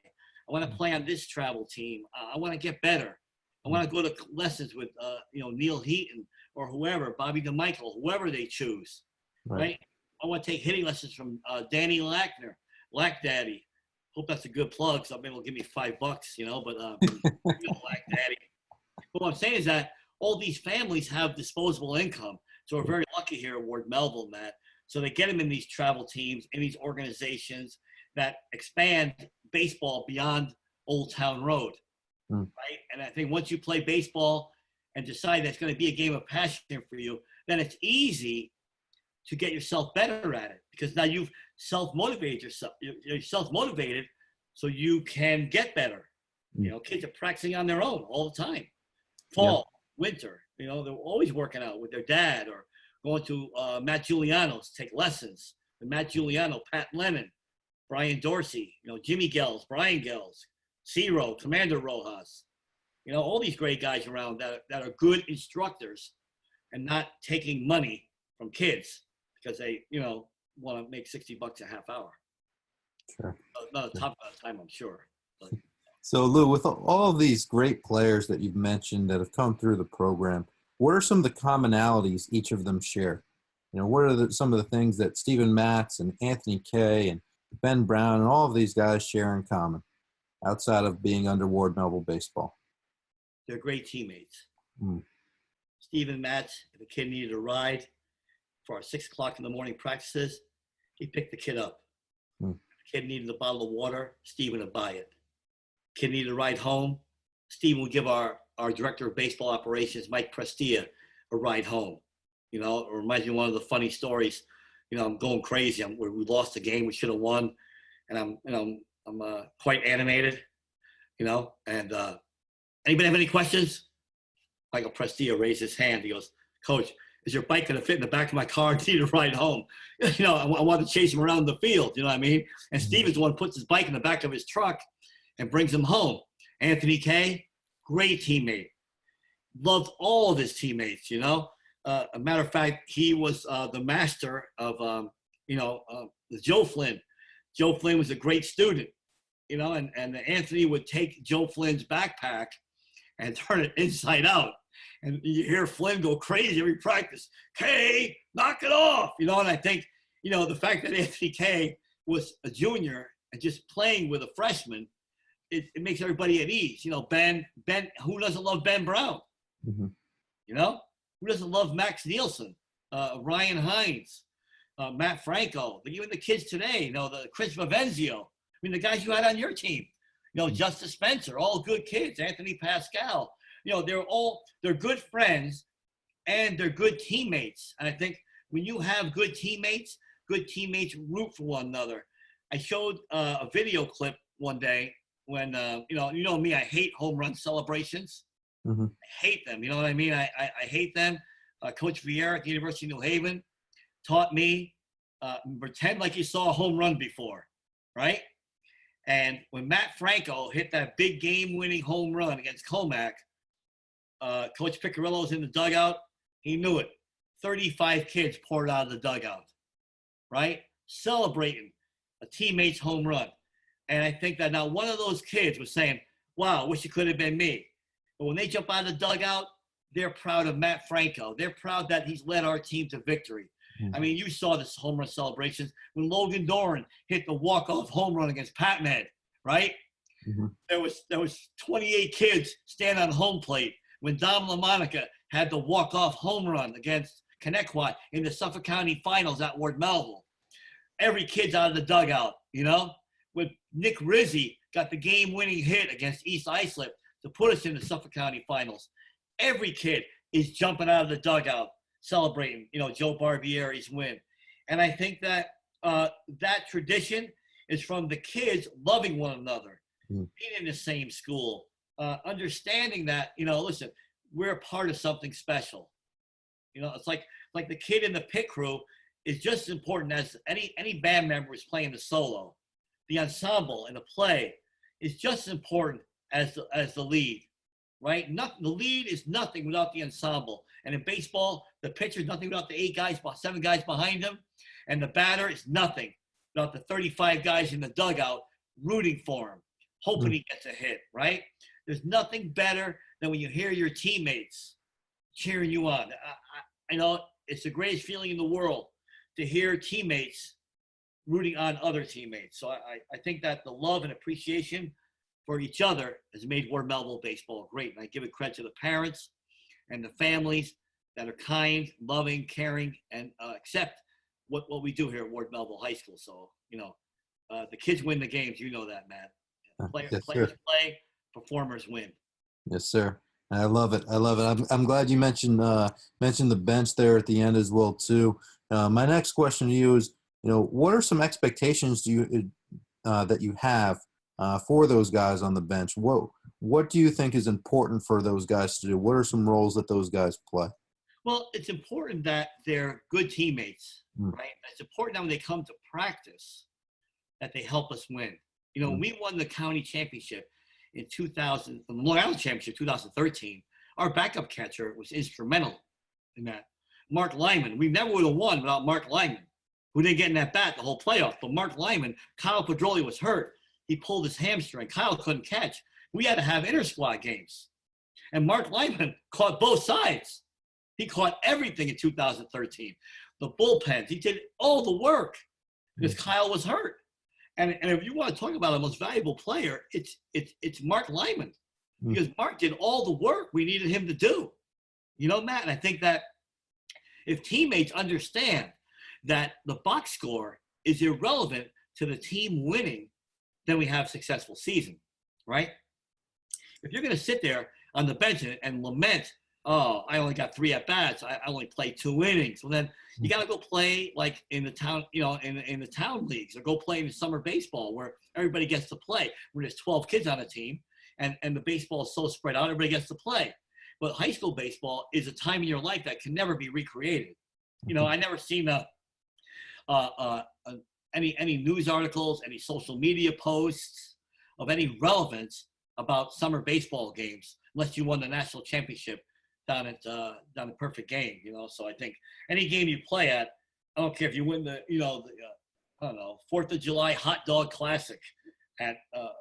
I want to play on this travel team. I want to get better. I want to go to lessons with, Neil Heaton or whoever, Bobby DeMichael, whoever they choose, right? I want to take hitting lessons from Danny Lackner, Lack Daddy. Hope that's a good plug. So maybe he'll give me $5, but Lack Daddy. But what I'm saying is that all these families have disposable income. So we're very lucky here at Ward Melville, Matt. So they get them in these travel teams, in these organizations that expand baseball beyond Old Town Road, right? And I think once you play baseball and decide that's going to be a game of passion for you, then it's easy to get yourself better at it because now you've self-motivated yourself. You're self-motivated so you can get better. Kids are practicing on their own all the time. Fall, winter, they're always working out with their dad or going to Matt Giuliano's to take lessons. The Matt Giuliano, Pat Lemon, Brian Dorsey, Jimmy Gels, Brian Gels, Ciro, Commander Rojas, all these great guys around that are good instructors and not taking money from kids because they, want to make $60 a half hour. Sure. Not a top of the time, I'm sure. But. So, Lou, with all of these great players that you've mentioned that have come through the program, what are some of the commonalities each of them share? What are some of the things that Steven Matz and Anthony Kay and Ben Brown and all of these guys share in common outside of being under Ward Melville baseball? They're great teammates. Steven Matz, if a kid needed a ride for our 6 o'clock in the morning practices, he picked the kid up. If a kid needed a bottle of water, Steven would buy it. Kid needed a ride home, Steven would give our director of baseball operations, Mike Prestia, a ride home. It reminds me of one of the funny stories. I'm going crazy. We lost the game. We should have won. And I'm quite animated, and anybody have any questions? Michael Prestia raised his hand. He goes, Coach, is your bike going to fit in the back of my car and need a ride home? I want to chase him around the field. You know what I mean? And Steven's the one who puts his bike in the back of his truck and brings him home. Anthony Kay, great teammate. Loved all of his teammates, a matter of fact, he was the master of, Joe Flynn. Joe Flynn was a great student, and Anthony would take Joe Flynn's backpack and turn it inside out. And you hear Flynn go crazy every practice. Kay, knock it off, and I think, the fact that Anthony Kay was a junior and just playing with a freshman, it makes everybody at ease. Ben, who doesn't love Ben Brown? Who doesn't love Max Nielsen, Ryan Hines, Matt Franco, even the kids today, the Chris Vivenzio, mean, the guys you had on your team, Justice Spencer, all good kids, Anthony Pascal, they're good friends and they're good teammates. And I think when you have good teammates root for one another. I showed a video clip one day when, me, I hate home run celebrations. Mm-hmm. I hate them. You know what I mean? I hate them. Coach Vieira at the University of New Haven taught me, pretend like you saw a home run before, right? And when Matt Franco hit that big game-winning home run against Comac, Coach Piccirillo was in the dugout. He knew it. 35 kids poured out of the dugout, right? Celebrating a teammate's home run. And I think that now one of those kids was saying, wow, I wish it could have been me. But when they jump out of the dugout, they're proud of Matt Franco. They're proud that he's led our team to victory. I mean, you saw this home run celebrations when Logan Doran hit the walk-off home run against PatMed, right? Mm-hmm. There was 28 kids standing on home plate when Dom LaMonica had the walk-off home run against Connecticut in the Suffolk County Finals at Ward Melville. Every kid's out of the dugout, When Nick Rizzi got the game-winning hit against East Islip to put us in the Suffolk County Finals, every kid is jumping out of the dugout, celebrating, Joe Barbieri's win. And I think that that tradition is from the kids loving one another, being in the same school, understanding that, listen, we're a part of something special. It's like the kid in the pit crew is just as important as any band member is playing the solo. The ensemble and the play is just as important as the lead, right? The lead is nothing without the ensemble. And in baseball, the pitcher is nothing without the 7 guys behind him. And the batter is nothing without the 35 guys in the dugout rooting for him, hoping he gets a hit, right? There's nothing better than when you hear your teammates cheering you on. It's the greatest feeling in the world to hear teammates rooting on other teammates. So I think that the love and appreciation for each other has made Ward Melville baseball great. And I give it credit to the parents and the families that are kind, loving, caring, and accept what we do here at Ward Melville High School. So, the kids win the games. You know that, Matt. Players play, performers win. Yes, sir. I love it. I'm glad you mentioned the bench there at the end as well too. My next question to you is, what are some expectations that you have for those guys on the bench? What do you think is important for those guys to do? What are some roles that those guys play? Well, it's important that they're good teammates, right? It's important that when they come to practice that they help us win. We won the county championship in 2000, the Long Island Championship 2013. Our backup catcher was instrumental in that. Mark Lyman, we never would have won without Mark Lyman, who didn't get in that bat the whole playoff. But Mark Lyman, Kyle Pedroli was hurt. He pulled his hamstring. Kyle couldn't catch. We had to have inter-squad games. And Mark Lyman caught both sides. He caught everything in 2013. The bullpens, he did all the work because Kyle was hurt. And if you want to talk about a most valuable player, it's Mark Lyman, because Mark did all the work we needed him to do. Matt, and I think that if teammates understand that the box score is irrelevant to the team winning, then we have a successful season, right? If you're going to sit there on the bench and lament, oh, I only got 3 at-bats, I only played 2 innings, well, then you got to go play like in the town, in the town leagues, or go play in summer baseball where everybody gets to play, where there's 12 kids on a team, and the baseball is so spread out, everybody gets to play. But high school baseball is a time in your life that can never be recreated. I never seen any news articles, any social media posts of any relevance about summer baseball games, unless you won the national championship down at Perfect Game. So I think any game you play at, I don't care if you win the 4th of July hot dog classic at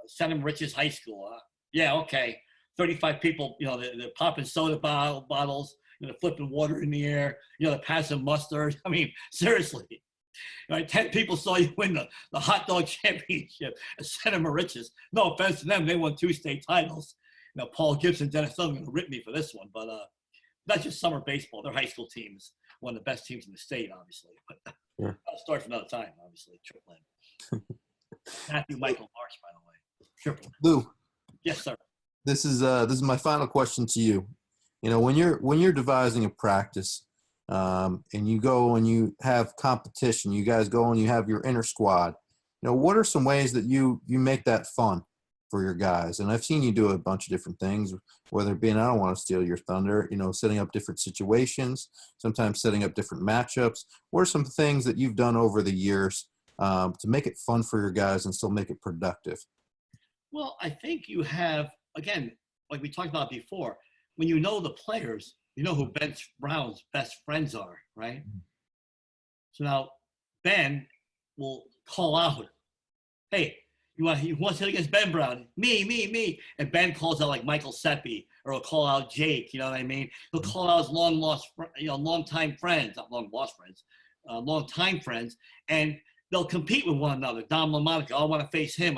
Senem Riches High School. Yeah, okay. 35 people, they're popping soda bottles, they're flipping water in the air, they're passing mustard. I mean, seriously. 10 people saw you win the hot dog championship at Senem Riches. No offense to them, they won 2 state titles. Paul Gibson, Dennis Sutton going to rip me for this one, but that's just summer baseball. Their high school team is one of the best teams in the state, obviously. But I'll start for another time, obviously. Triple M. Matthew Michael Marsh, by the way. Triple. Lou, Yes, sir. this is my final question to you. You know, when you're devising a practice, and you go and you have competition, you guys go and you have your inner squad. You know, what are some ways that you make that fun for your guys? And I've seen you do a bunch of different things, whether it be, and I don't want to steal your thunder, you know, setting up different situations, sometimes setting up different matchups. What are some things that you've done over the years to make it fun for your guys and still make it productive? Well, I think you have, again, like we talked about before, when you know the players, you know who Ben Brown's best friends are, right? So now Ben will call out, hey, you want to hit against Ben Brown? Me. And Ben calls out like Michael Seppi, or he'll call out Jake, you know what I mean? He'll call out his long-time friends, not long-lost friends, long-time friends, and they'll compete with one another. Dom LaMonica, I want to face him.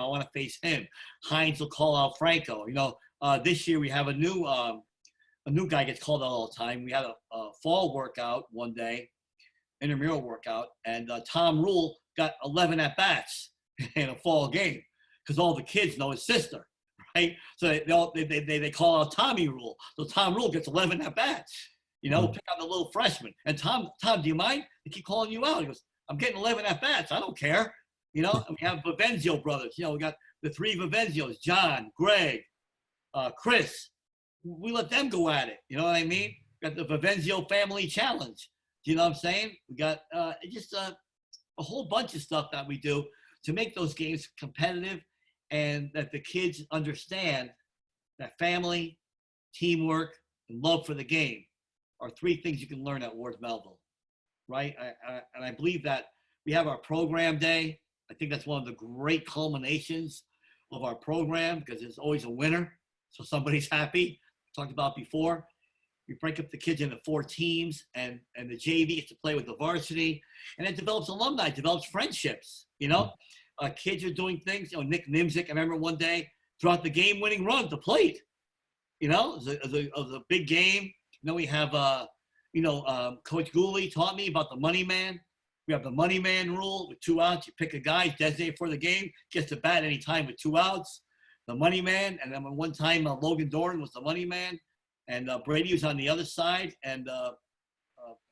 Hines will call out Franco. You know, this year we have a new guy gets called out all the time. We had a fall workout one day, intramural workout, and Tom Rule got 11 at-bats in a fall game because all the kids know his sister, right? So they call out Tommy Rule. So Tom Rule gets 11 at-bats. You know, pick out the little freshman. And Tom, do you mind? They keep calling you out. He goes, I'm getting 11 at-bats. I don't care. You know, and we have Vivenzio brothers. You know, we got the three Vivenzios, John, Greg, Chris. We let them go at it. You know what I mean? We got the Vivenzio Family Challenge. Do you know what I'm saying? We got just a whole bunch of stuff that we do to make those games competitive, and that the kids understand that family, teamwork, and love for the game are three things you can learn at Ward Melville, right? And I believe that we have our program day. I think that's one of the great culminations of our program because there's always a winner, so somebody's happy. Talked about before. We break up the kids into 4 teams, and the JV gets to play with the varsity, and it develops alumni, develops friendships. You know, kids are doing things. You know, Nick Nimzik, I remember one day throughout the game-winning run at the plate. You know, it was a big game. You know, we have Coach Gooley taught me about the money man. We have the money man rule with 2 outs. You pick a guy designated for the game, gets to bat anytime with 2 outs. The money man, and then one time Logan Doran was the money man, and Brady was on the other side, and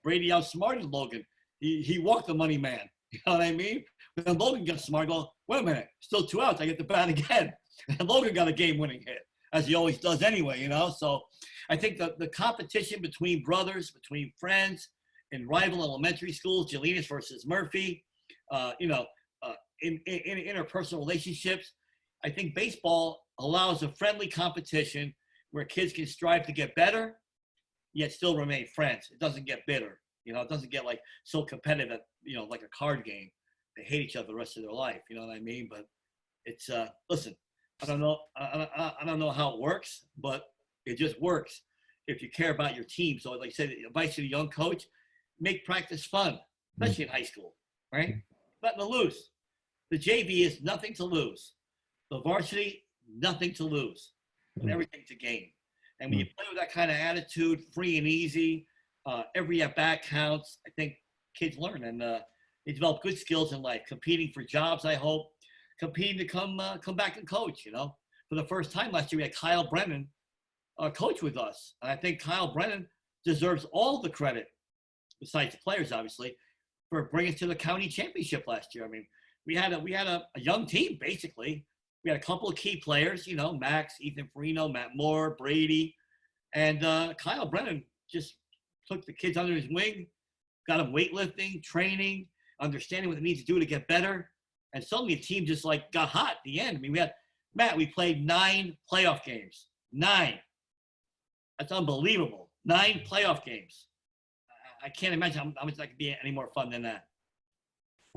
Brady outsmarted Logan. He walked the money man. You know what I mean? But then Logan got smart. Go, wait a minute, still 2 outs. I get the bat again, and Logan got a game-winning hit, as he always does anyway. You know, so I think the competition between brothers, between friends, in rival elementary schools, Jelinas versus Murphy, in interpersonal relationships. I think baseball allows a friendly competition where kids can strive to get better, yet still remain friends. It doesn't get bitter. You know, it doesn't get like so competitive, like a card game. They hate each other the rest of their life. You know what I mean? But it's listen. I don't know how it works, but it just works if you care about your team. So, like I said, advice to the young coach: make practice fun, especially in high school. Right? Nothing to lose. The JV is nothing to lose. The varsity, nothing to lose, but everything to gain. And when you play with that kind of attitude, free and easy, every at-bat counts, I think kids learn, and they develop good skills in life, competing for jobs, I hope, competing to come back and coach, you know. For the first time last year, we had Kyle Brennan coach with us. And I think Kyle Brennan deserves all the credit, besides the players, obviously, for bringing us to the county championship last year. I mean, we had a young team, basically. We had a couple of key players, you know, Max, Ethan Farino, Matt Moore, Brady, and Kyle Brennan just took the kids under his wing, got them weightlifting, training, understanding what they need to do to get better. And suddenly the team just like got hot at the end. I mean, we played 9 playoff games. 9. That's unbelievable. 9 playoff games. I can't imagine how much that could be any more fun than that.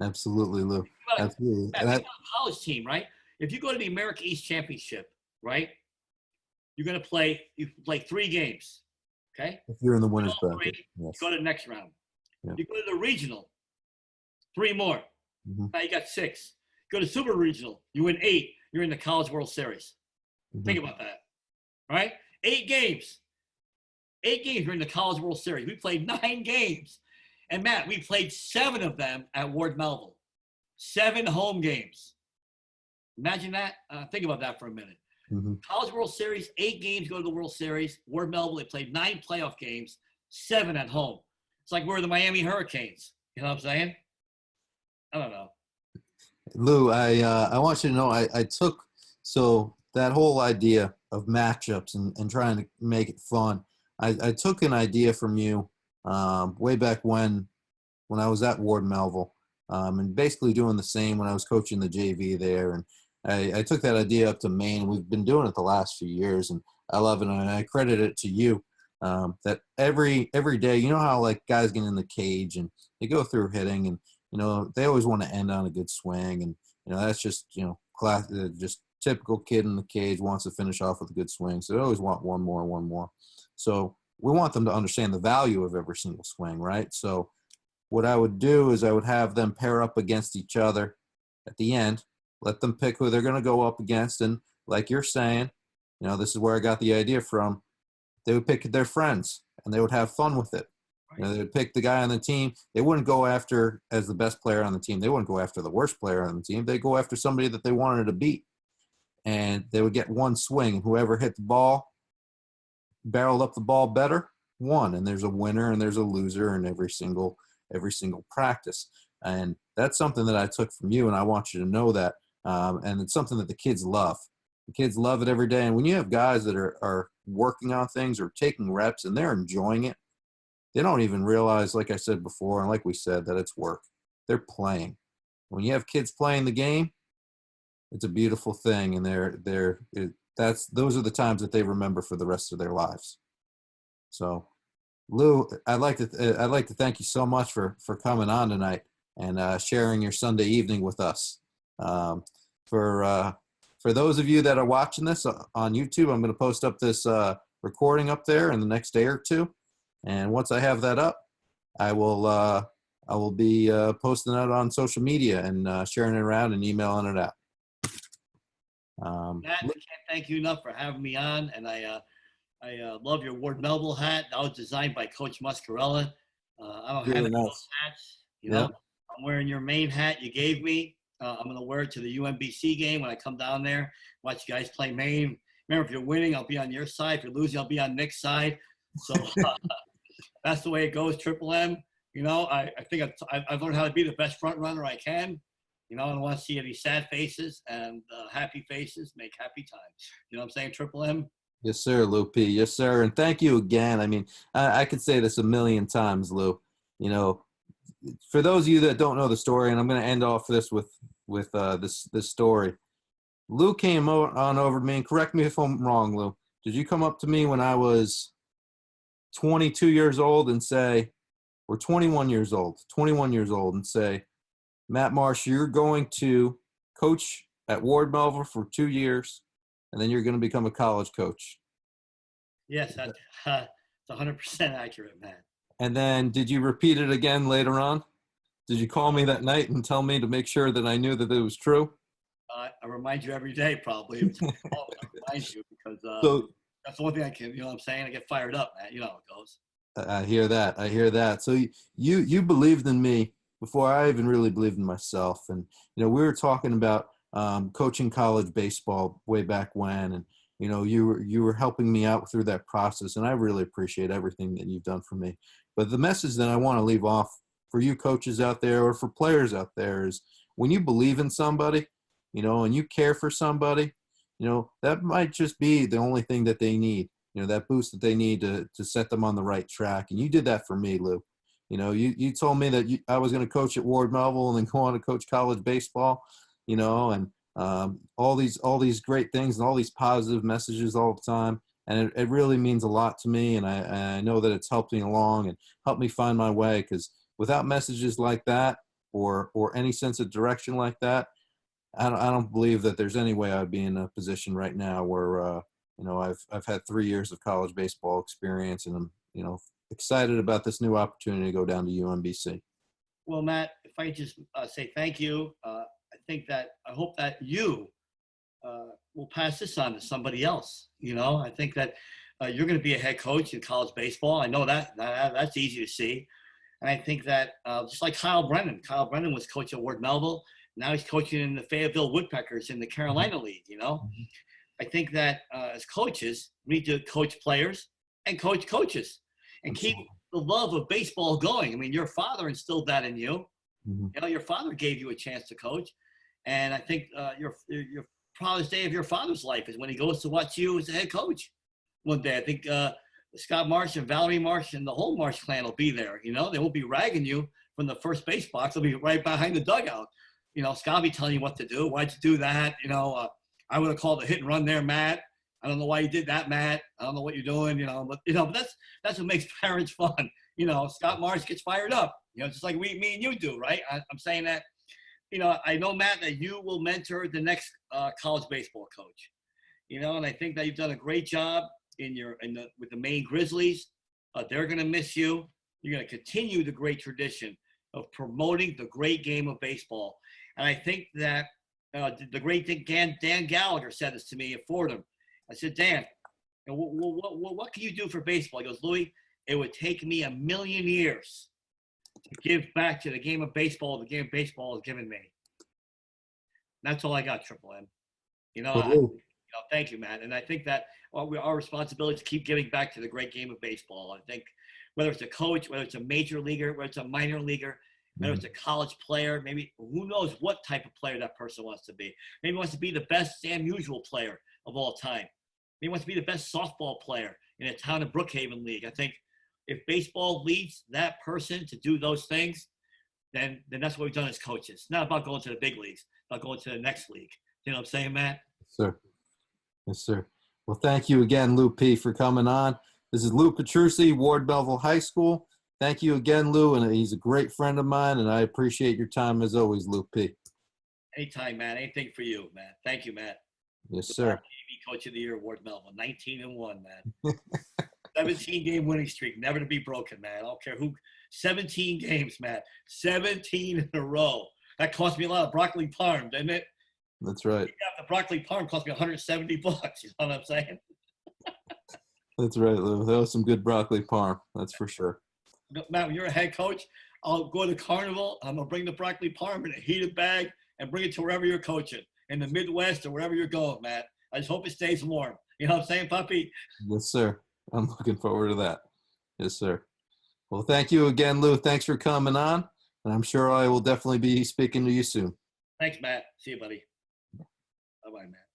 Absolutely, Lou. Absolutely. Matt, a college team, right? If you go to the America East Championship, right, you're going to play 3 games, okay? If you're in the winner's bracket. Yes. You go to the next round. Yeah. You go to the regional, 3 more. Mm-hmm. Now you got 6. Go to super regional, you win 8. You're in the College World Series. Mm-hmm. Think about that, right? 8 games. 8 games, you're in the College World Series. We played 9 games. And, Matt, we played 7 of them at Ward Melville. 7 home games. Imagine that. Think about that for a minute. Hmm. College World Series, 8 games go to the World Series. Ward Melville, they played 9 playoff games, 7 at home. It's like we're the Miami Hurricanes. You know what I'm saying? I don't know. Lou, I want you to know I took so that whole idea of matchups and trying to make it fun. I took an idea from you way back when I was at Ward Melville, and basically doing the same when I was coaching the JV there. And I took that idea up to Maine. We've been doing it the last few years, and I love it. And I credit it to you. That every day, you know how like guys get in the cage and they go through hitting, and they always want to end on a good swing, and that's just class, just typical kid in the cage wants to finish off with a good swing. So they always want one more, one more. So we want them to understand the value of every single swing, right? So what I would do is I would have them pair up against each other at the end, let them pick who they're going to go up against. And like you're saying, this is where I got the idea from. They would pick their friends and they would have fun with it. They would pick the guy on the team. They wouldn't go after as the best player on the team. They wouldn't go after the worst player on the team. They'd go after somebody that they wanted to beat. And they would get one swing. And whoever hit the ball, barreled up the ball better, won. And there's a winner and there's a loser in every single practice. And that's something that I took from you, and I want you to know that. And it's something that the kids love. The kids love it every day. And when you have guys that are working on things or taking reps and they're enjoying it, they don't even realize, like I said before, and like we said, that it's work. They're playing. When you have kids playing the game, it's a beautiful thing, and those are the times that they remember for the rest of their lives. So, Lou, I'd like to thank you so much for coming on tonight and sharing your Sunday evening with us. For those of you that are watching this on YouTube, I'm going to post up this recording up there in the next day or two, and once I have that up, I will be posting it on social media and sharing it around and emailing it out. Matt, I can't thank you enough for having me on, and I love your Ward Melville hat. That was designed by Coach Muscarella. I don't have any of those hats. I'm wearing your main hat you gave me. I'm going to wear it to the UMBC game when I come down there. Watch you guys play Maine. Remember, if you're winning, I'll be on your side. If you're losing, I'll be on Nick's side. So that's the way it goes, Triple M. I think I've learned how to be the best front runner I can. I don't want to see any sad faces, and happy faces make happy times. You know what I'm saying, Triple M? Yes, sir, Lou P. Yes, sir. And thank you again. I mean, I could say this a million times, Lou. For those of you that don't know the story, and I'm going to end off this with this story. Lou came on over to me, and correct me if I'm wrong, Lou. Did you come up to me when I was 22 years old and say, or 21 years old, and say, Matt Marsh, you're going to coach at Ward Melville for 2 years, and then you're going to become a college coach? Yes, that's 100% accurate, man. And then did you repeat it again later on? Did you call me that night and tell me to make sure that I knew that it was true? I remind you every day, probably. I remind you because that's the one thing I can, what I'm saying? I get fired up, man. You know how it goes. I hear that. So you believed in me before I even really believed in myself. And, we were talking about coaching college baseball way back when, and, you were helping me out through that process. And I really appreciate everything that you've done for me. But the message that I want to leave off for you coaches out there or for players out there is when you believe in somebody, and you care for somebody, that might just be the only thing that they need, that boost that they need to set them on the right track. And you did that for me, Lou. You told me that I was going to coach at Ward Melville and then go on to coach college baseball, and all these great things and all these positive messages all the time. And it really means a lot to me. And I know that it's helped me along and helped me find my way, because without messages like that or any sense of direction like that, I don't believe that there's any way I'd be in a position right now where, I've had 3 years of college baseball experience, and I'm, excited about this new opportunity to go down to UMBC. Well, Matt, if I just say thank you, I hope that you will pass this on to somebody else. I think that you're going to be a head coach in college baseball. I know that's easy to see. And I think that just like Kyle Brennan was coach at Ward Melville. Now he's coaching in the Fayetteville Woodpeckers in the Carolina League. I think that as coaches, we need to coach players and coach coaches and keep the love of baseball going. I mean, your father instilled that in you. Your father gave you a chance to coach. And I think your proudest day of your father's life is when he goes to watch you as a head coach one day. I think Scott Marsh and Valerie Marsh and the whole Marsh clan will be there. They won't be ragging you from the first base box. They'll be right behind the dugout. Scott will be telling you what to do. Why'd you do that? I would have called a hit and run there, Matt. I don't know why you did that, Matt. I don't know what you're doing, but that's what makes parents fun. Scott Marsh gets fired up, just like me and you do, right? I'm saying that, I know, Matt, that you will mentor the next college baseball coach, and I think that you've done a great job with the Maine Grizzlies. They're going to miss you. You're going to continue the great tradition of promoting the great game of baseball. And I think that the great Dan Gallagher said this to me at Fordham. I said, Dan, what can you do for baseball? He goes, Louis, it would take me 1,000,000 years to give back to the game of baseball the game baseball has given me. That's all I got, Triple M. Thank you, man. And I think that our responsibility is to keep giving back to the great game of baseball. I think whether it's a coach, whether it's a major leaguer, whether it's a minor leaguer, whether it's a college player, maybe who knows what type of player that person wants to be. Maybe he wants to be the best Sam Usual player of all time. Maybe he wants to be the best softball player in a town of Brookhaven League. I think if baseball leads that person to do those things, then that's what we've done as coaches. It's not about going to the big leagues, it's about going to the next league. You know what I'm saying, Matt? Yes, sir. Yes, sir. Well, thank you again, Lou P., for coming on. This is Lou Petrucci, Ward Belleville High School. Thank you again, Lou, and he's a great friend of mine, and I appreciate your time as always, Lou P. Anytime, man. Anything for you, Matt. Thank you, Matt. Yes, sir. TV Coach of the Year, Ward Melville, 19-1, man. 17-game winning streak, never to be broken, man. I don't care who. 17 games, Matt. 17 in a row. That cost me a lot of broccoli parm, didn't it? That's right. The broccoli parm cost me $170. You know what I'm saying? That's right, Lou. That was some good broccoli parm. That's for sure. Matt, when you're a head coach, I'll go to the carnival. I'm going to bring the broccoli parm in a heated bag and bring it to wherever you're coaching, in the Midwest or wherever you're going, Matt. I just hope it stays warm. You know what I'm saying, puppy? Yes, sir. I'm looking forward to that. Yes, sir. Well, thank you again, Lou. Thanks for coming on, and I'm sure I will definitely be speaking to you soon. Thanks, Matt. See you, buddy. Bye-bye, Matt.